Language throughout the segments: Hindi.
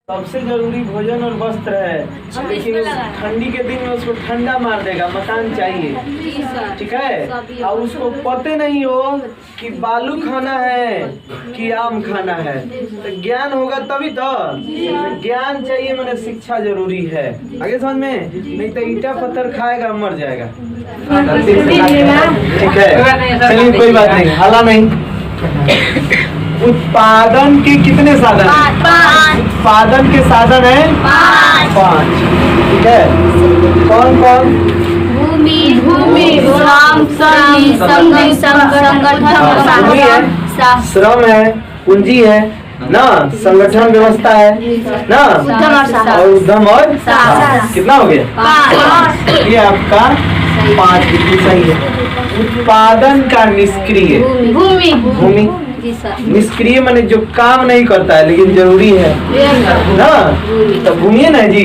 सबसे जरूरी भोजन और वस्त्र है, लेकिन ठंडी के दिन में उसको ठंडा मार देगा। मकान चाहिए, ठीक है। और उसको पते नहीं हो कि बालू खाना है कि आम खाना है, तो ज्ञान होगा तभी तो। ज्ञान चाहिए, मैंने शिक्षा जरूरी है। आगे समझ में, नहीं तो ईटा पत्थर खाएगा मर जाएगा। ठीक है, चलिए कोई बात नहीं, हाला नहीं। उत्पादन के कितने साधन? उत्पादन के साधन है 5, ठीक है। कौन कौन? भूमि, श्रम है, पूंजी है ना, संगठन व्यवस्था है ना, और उद्यम और कितना हो गया? ये आपका 5 बिल्कुल सही है। उत्पादन का निष्क्रिय भूमि, निष्क्रिय माने जो काम नहीं करता है लेकिन जरूरी है ना, तो भूमि है ना जी।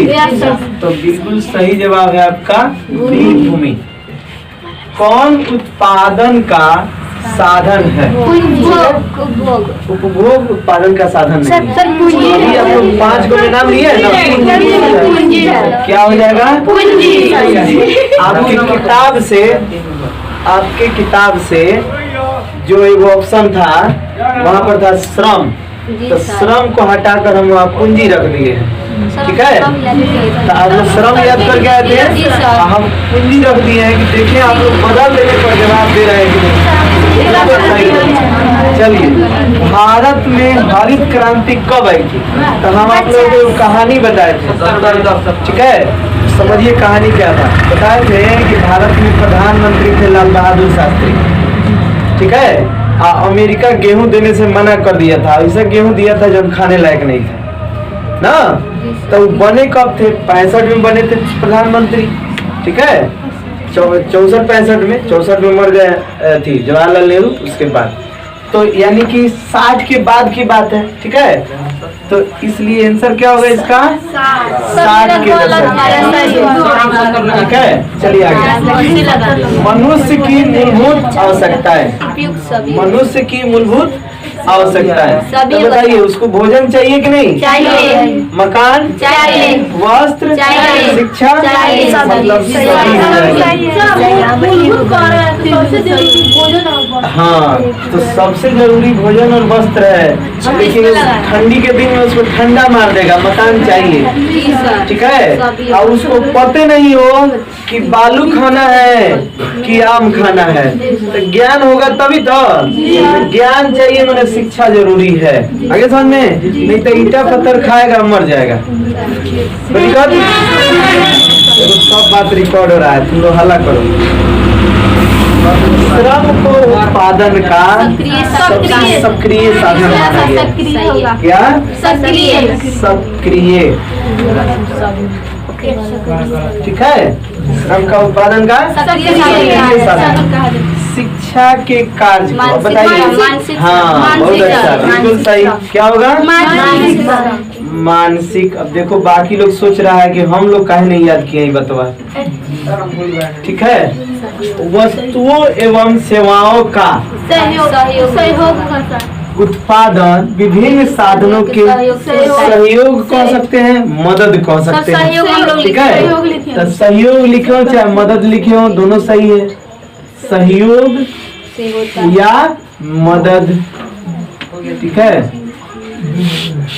तो बिल्कुल सही जवाब है आपका भूमि। कौन उत्पादन का साधन है? उपभोग उत्पादन का साधन नहीं। अभी आप लोग 5 को नाम लिए ना, क्या हो जाएगा? आपके किताब से जो एक ऑप्शन था वहाँ पर था श्रम, तो श्रम को हटाकर हम वहाँ पूंजी रख दिए, ठीक है। तो आप लोग श्रम याद कर गए थे, हम पूंजी रख दिए हैं कि देखिए आप लोग बदल देने पर जवाब दे रहे हैं कि नहीं। चलिए, भारत में हरित क्रांति कब आई थी? तो हम आप लोगों को कहानी बताए थे, ठीक है। समझिए कहानी क्या था। बताए थे कि भारत में प्रधानमंत्री थे लाल बहादुर शास्त्री, ठीक है। अमेरिका गेहूं देने से मना कर दिया था, ऐसा गेहूं दिया था जो खाने लायक नहीं था ना। तो बने कब थे? 65 में बने थे प्रधानमंत्री, ठीक है। 64 में मर गए थी जवाहरलाल नेहरू उसके बाद, तो यानी कि 60 के बाद की बात है, ठीक है। तो इसलिए आंसर क्या होगा इसका? 60 के दशक, ठीक है। चलिए आगे। मनुष्य की मूलभूत आवश्यकताएं, मनुष्य की मूलभूत आवश्यकताएं, तो बताइए उसको भोजन चाहिए कि नहीं चाहिए? मकान चाहिए, वस्त्र चाहिए, शिक्षा मतलब हाँ, तो सबसे जरूरी भोजन और वस्त्र है, लेकिन ठंडी के दिन में उसको ठंडा मार देगा। मकान चाहिए, ठीक है। और उसको पते नहीं हो कि बालू खाना है कि आम खाना है, तो ज्ञान होगा तभी तो। ज्ञान चाहिए, मैंने शिक्षा जरूरी है। आगे समझ में, नहीं तो ईटा पत्थर खाएगा मर जाएगा। सब बात रिकॉर्ड हो रहा है, तुम लोग हल्ला करो। श्रम को उत्पादन का सक्रिय साधन माना गया। क्या? सक्रिय, ठीक है। श्रम का उत्पादन का सक्रिय साधन। शिक्षा के कार्य को बताइए। हाँ, बहुत अच्छा, बिल्कुल सही। क्या होगा? मानसिक। अब देखो बाकी लोग सोच रहा है कि हम लोग काहे नहीं याद किए बतवा, ठीक है। वस्तुओं एवं सेवाओं का उत्पादन विभिन्न साधनों के सहयोग कह सकते हैं, मदद कह सकते हैं, ठीक है। तो सहयोग लिखे हो चाहे मदद लिखे हो, दोनों सही है। सहयोग या मदद, ठीक है।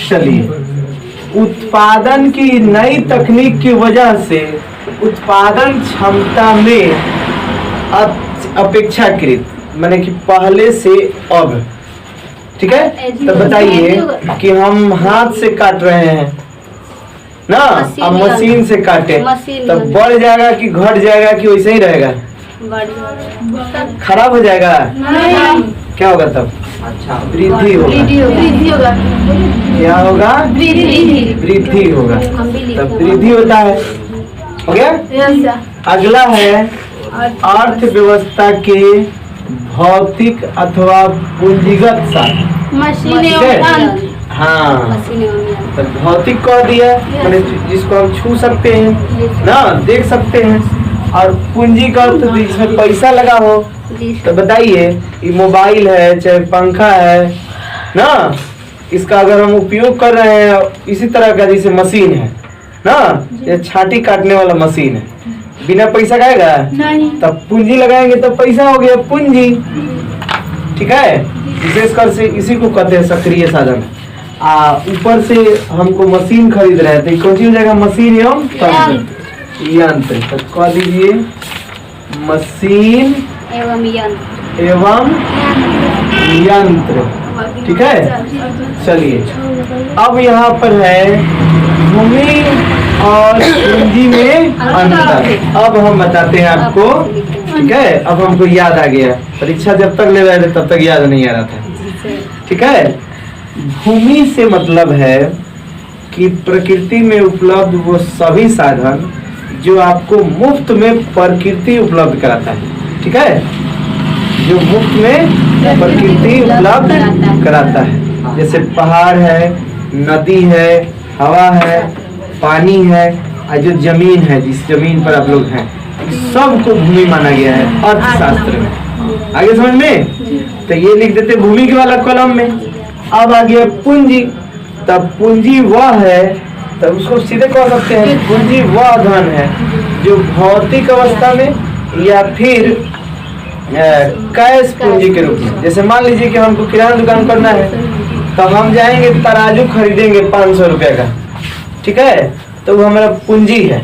चलिए, उत्पादन की नई तकनीक की वजह से उत्पादन क्षमता में अपेक्षाकृत माने कि पहले से अब, ठीक है। तो बताइए कि हम हाथ से काट रहे हैं ना, अब मशीन से काटे तो बढ़ जाएगा कि घट जाएगा कि वैसे ही रहेगा? खराब हो जाएगा? क्या होगा तब? अच्छा, वृद्धि होगा। क्या होगा? वृद्धि होगा। तब वृद्धि होता है। हो गया। अगला है अर्थव्यवस्था के भौतिक अथवा पूंजीगत साधन। हाँ, तो भौतिक कह दिया मैंने जिसको हम छू सकते हैं ना, देख सकते हैं, और पूंजीगत तो जिसमें पैसा लगा हो। तो बताइए, ये मोबाइल है चाहे पंखा है ना, इसका अगर हम उपयोग कर रहे हैं इसी तरह का, जैसे मशीन है ना, ये छाटी काटने वाला मशीन है, बिना पैसा का आएगा? नहीं। तब पूंजी लगाएंगे तो पैसा हो गया पूंजी। ठीक है, विशेषकर से इसी को कहते हैं सक्रिय साधन। ऊपर से हमको मशीन खरीद रहे थे, कौन सी हो जाएगा? मशीन एवं यंत्र। तो कह दीजिए मशीन एवं यंत्र। एवं यंत्र। ठीक है, चलिए अब यहाँ पर है भूमि और पूंजी में अंतर। अब हम बताते हैं आपको। ठीक है, अब हमको याद आ गया, परीक्षा जब तक ले रहे थे तब तक याद नहीं आ रहा था। ठीक है, भूमि से मतलब है कि प्रकृति में उपलब्ध वो सभी साधन जो आपको मुफ्त में प्रकृति उपलब्ध कराता है। ठीक है, जो मुफ्त में प्रकृति उपलब्ध कराता है, जैसे पहाड़ है, नदी है, हवा है, पानी है, और जो जमीन है, जिस जमीन पर आप लोग हैं, सबको भूमि माना गया है अर्थशास्त्र में। आगे समझ में? तो ये लिख देते भूमि के वाला कॉलम में। अब आ गया पूंजी। तब पूंजी वह है, तब उसको सीधे कह सकते हैं पूंजी वह धन है जो भौतिक अवस्था में या फिर कैश पूंजी के रूप में। जैसे मान लीजिए कि हमको किराना दुकान करना है, तो हम जाएंगे तराजू खरीदेंगे 500 रुपए का। ठीक है, तो वो हमारा पूंजी है।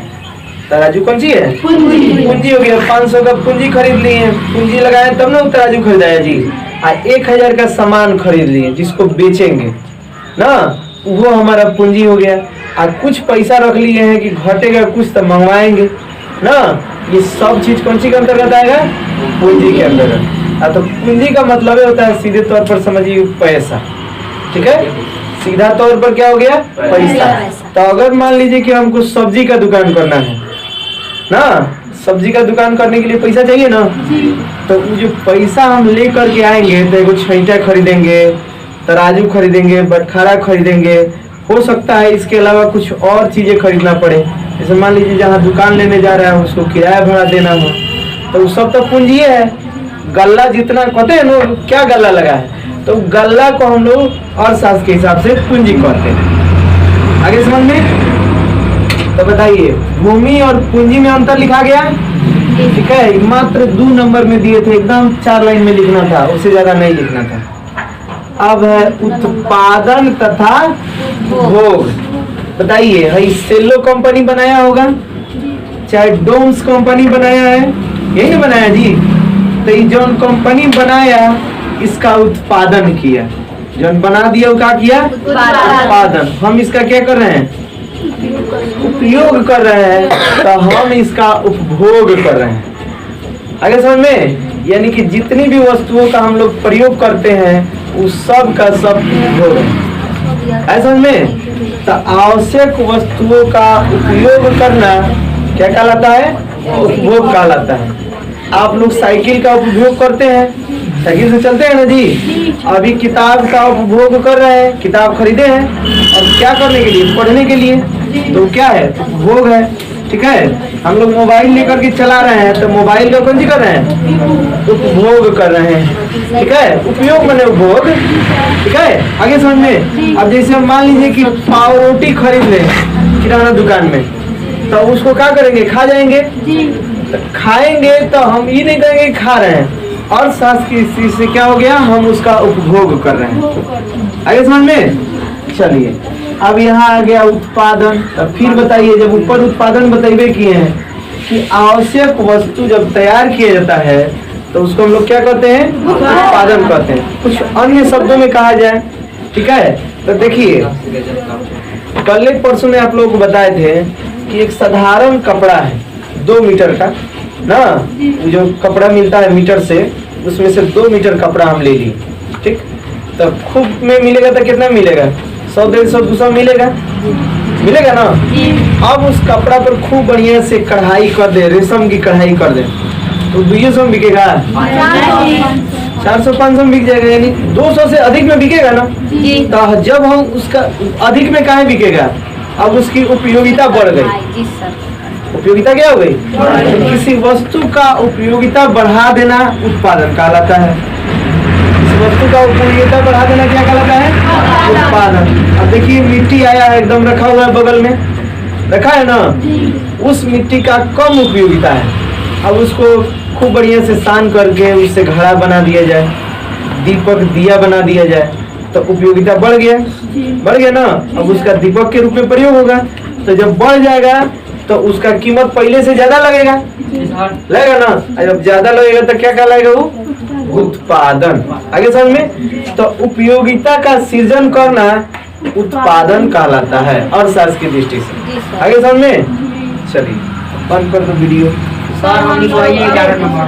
तराजू कौन सी है? पूंजी हो गया। 500 का पूंजी खरीद लिए, पूंजी लगाए तब ना तराजू खरीदाया जी। 1000 का सामान खरीद लिए जिसको बेचेंगे ना, वो हमारा पूंजी हो गया। और कुछ पैसा रख लिए हैं कि घटेगा कुछ तो मंगवाएंगे ना, ये सब चीज कौन सी के अंतर्गत आएगा? पूंजी के अंतर्गत। तो पूंजी का मतलब होता है सीधे तौर पर समझिए पैसा। ठीक है, सीधा तौर पर क्या हो गया? पैसा। तो अगर मान लीजिए कि हमको सब्जी का दुकान करना है ना, सब्जी का दुकान करने के लिए पैसा चाहिए ना, तो जो पैसा हम लेकर के आएंगे तो एगो छैटा खरीदेंगे, तराजू खरीदेंगे, बटखारा खरीदेंगे, हो सकता है इसके अलावा कुछ और चीजें खरीदना पड़े। जैसे मान लीजिए जहाँ दुकान लेने जा रहा है उसको किराया भाड़ा देना हो, तो वो सब तो पूंजी है। गल्ला जितना कहते हैं ना, क्या गल्ला लगा है, तो गल्ला को हम लोग अर्थशास्त्र के हिसाब से पूंजी कहते हैं। आगे समझ में? तो बताइए भूमि और पूंजी में अंतर लिखा गया। ठीक है, मात्र 2 नंबर में दिए थे, एकदम 4 लाइन में लिखना था, उससे ज्यादा नहीं लिखना था। अब है उत्पादन तथा भोग। बताइए, है सेलो कंपनी बनाया होगा, चाहे डोम्स कंपनी बनाया है, यही ना बनाया जी। तो ये जो कंपनी बनाया इसका उत्पादन किया, जो बना दिया वो क्या किया? उत्पादन। हम इसका क्या कर रहे हैं? उपयोग कर रहे हैं, तो हम इसका उपभोग कर रहे हैं। आगे समझ में? यानी कि जितनी भी वस्तुओं का हम लोग प्रयोग करते हैं उस सब का सब उपभोग है। ऐसा समझ में? तो आवश्यक वस्तुओं का उपयोग करना क्या कहलाता है? उपभोग कहलाता है। आप लोग साइकिल का उपभोग करते हैं, साइकिल से चलते हैं ना जी। अभी किताब का उपभोग कर रहे हैं, किताब खरीदे हैं, और क्या करने के लिए? पढ़ने के लिए। तो क्या है? उपभोग है। ठीक है, हम लोग मोबाइल लेकर के चला रहे हैं, तो मोबाइल का कौन सी कर रहे हैं? उपभोग कर रहे हैं। ठीक है, उपयोग माने उपभोग। ठीक है, आगे समझ में? अब जैसे हम मान लीजिए कि पाव रोटी खरीद लें किराना दुकान में, तो उसको क्या करेंगे? खा जाएंगे। तो खाएंगे तो हम ये नहीं कहेंगे खा रहे हैं, और शास्त्र की स्थिति से क्या हो गया? हम उसका उपभोग कर रहे हैं। आगे समझ में? चलिए अब यहाँ आ गया उत्पादन। तब फिर बताइए, जब ऊपर उत्पादन बताइए किए हैं कि आवश्यक वस्तु जब तैयार किया जाता है तो उसको हम लोग क्या कहते हैं? उत्पादन कहते हैं। कुछ अन्य शब्दों में कहा जाए। ठीक है, तो देखिए कल एक परसों में आप लोगों को बताए थे कि एक साधारण कपड़ा है 2 मीटर का ना, जो कपड़ा मिलता है मीटर से, उसमें से 2 मीटर कपड़ा हम ले लिए। ठीक, तो खूब में मिलेगा तो कितना मिलेगा? 100, 150, 200 मिलेगा, मिलेगा ना। अब उस कपड़ा पर खूब बढ़िया से कढ़ाई कर दे, रेशम की कढ़ाई कर दे, तो 200 में बिकेगा? 400, 500 में बिक जाएगा, यानी 200 से अधिक में बिकेगा ना। तो जब हम उसका अधिक में काहे बिकेगा? अब उसकी उपयोगिता बढ़ गई। उपयोगिता क्या हो गई? किसी वस्तु का उपयोगिता बढ़ा देना उत्पादन कहलाता है। वस्तु का उपयोगिता बढ़ा देना क्या कहलाता है? उत्पादन। अब देखिए मिट्टी आया है, एकदम रखा हुआ है बगल में, रखा है ना, उस मिट्टी का कम उपयोगिता है। अब उसको खूब बढ़िया से सान करके उससे घड़ा बना दिया जाए, दीपक दिया बना दिया जाए, तो उपयोगिता बढ़ गया ना। अब उसका दीपक के रूप में प्रयोग होगा, तो जब बढ़ जाएगा तो उसका कीमत पहले से ज्यादा लगेगा ना। जब ज्यादा लगेगा तो क्या कहलाएगा? वो उत्पादन। आगे समझ में? तो उपयोगिता का सृजन करना उत्पादन कहलाता है अर्थशास्त्र की दृष्टि से। आगे समझ में? चलिए बंद कर दो वीडियो। सर हम लिखवाइए 11 नंबर।